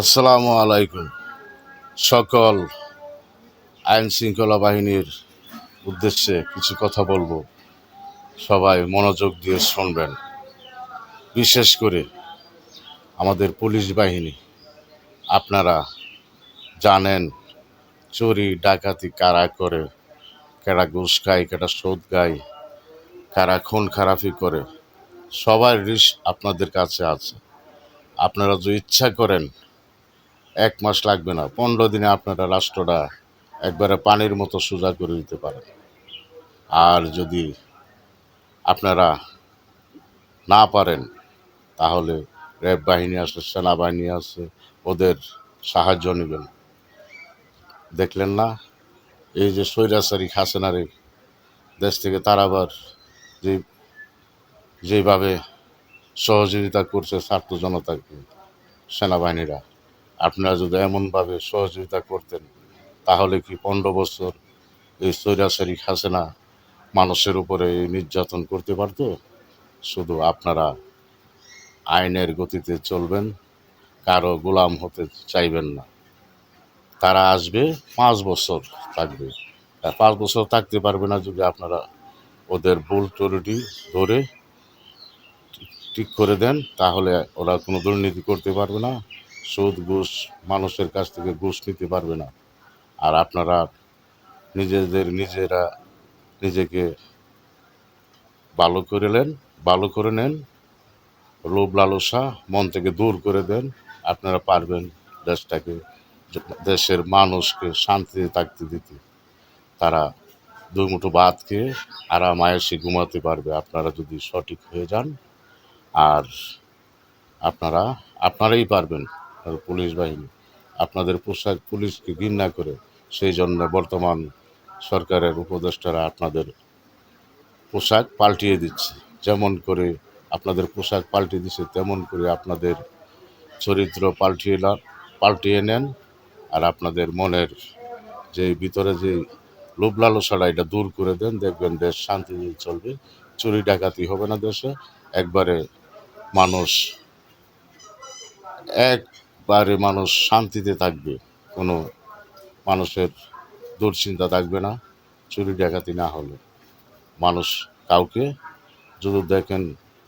আসসালামু আলাইকুম। সকল আইন শৃঙ্খলা বাহিনীর উদ্দেশ্যে কিছু কথা বলবো, সবাই মনোযোগ দিয়ে শুনবেন। বিশেষ করে আমাদের পুলিশ বাহিনী, আপনারা জানেন চুরি ডাকাতি কারা করে, কারা ঘুষ খায়, কারা সুদ খায়, কারা খুন খারাপি করে, সবার লিস্ট আপনাদের কাছে আছে। আপনারা যদি ইচ্ছা করেন 1 মাস লাগবে না, 15 দিনে আপনারা রাষ্ট্রটা একবারে পানির মতো সোজা করে দিতে পারেন। আর যদি আপনারা না পারেন, তাহলে র্যাব বাহিনী আছে, সেনাবাহিনী আছে, ওদের সাহায্য নেবেন। দেখলেন না এই যে স্বৈরাচারী হাসিনারে দেশ থেকে তাড়াবার যে যেভাবে সহযোগিতা করছে ছাত্র জনতাকে সেনাবাহিনীরা, আপনারা যদি এমনভাবে সহযোগিতা করতেন, তাহলে কি 15 বছর এই স্বৈরাচারী হাসিনা মানুষের উপরে এই নির্যাতন করতে পারতো? শুধু আপনারা আইনের গতিতে চলবেন, কারো গোলাম হতে চাইবেন না। তারা আসবে, 5 বছর থাকবে, আর 5 বছর থাকতে পারবে না যদি আপনারা ওদের ভুল ত্রুটি ধরে ঠিক করে দেন, তাহলে ওরা কোনো দুর্নীতি করতে পারবে না, সুদ ঘুষ মানুষের কাছ থেকে ঘুষ নিতে পারবে না। আর আপনারা নিজেরা নিজেকে ভালো করে নেন, লোভ লালসা মন থেকে দূর করে দেন। আপনারা পারবেন দেশটাকে, দেশের মানুষকে শান্তিতে থাকতে দিতে। তারা দুই মুঠো ভাত খেয়ে আরাম আয়েসে ঘুমাতে পারবে, আপনারা যদি সঠিক হয়ে যান। আর আপনারাই পারবেন। আর পুলিশ বাহিনী আপনাদের পোশাক পুলিশকে ঘৃণা করে, সেই জন্য বর্তমান সরকারের উপদেষ্টারা আপনাদের পোশাক পাল্টিয়ে দিচ্ছে। যেমন করে আপনাদের পোশাক পাল্টে দিচ্ছে, তেমন করে আপনাদের চরিত্র পাল্টিয়ে নেন। আর আপনাদের মনের যে ভিতরে যে লোভ লালসাটা, এটা দূর করে দেন, দেখবেন দেশ শান্তিতে চলবে, চুরি ডাকাতি হবে না দেশে। একবারে মানুষ মানুষ শান্তিতে থাকবে, কোনো মানুষের দুশ্চিন্তা থাকবে না। চুরি ডাকাতি না হলে মানুষ কাউকে যদি দেখেন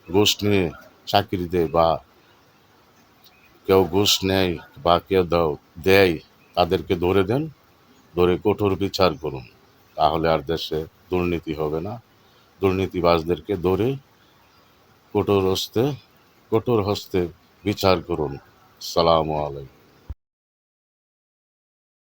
ঘুষ নিয়ে চাকরি দেয়, বা কেউ ঘুষ নেয় বা কেউ দেয়, তাদেরকে ধরে দেন, ধরে কঠোর বিচার করুন। তাহলে আর দেশে দুর্নীতি হবে না। দুর্নীতিবাজদেরকে ধরে কঠোর হস্তে বিচার করুন। আসসালামু আলাইকুম।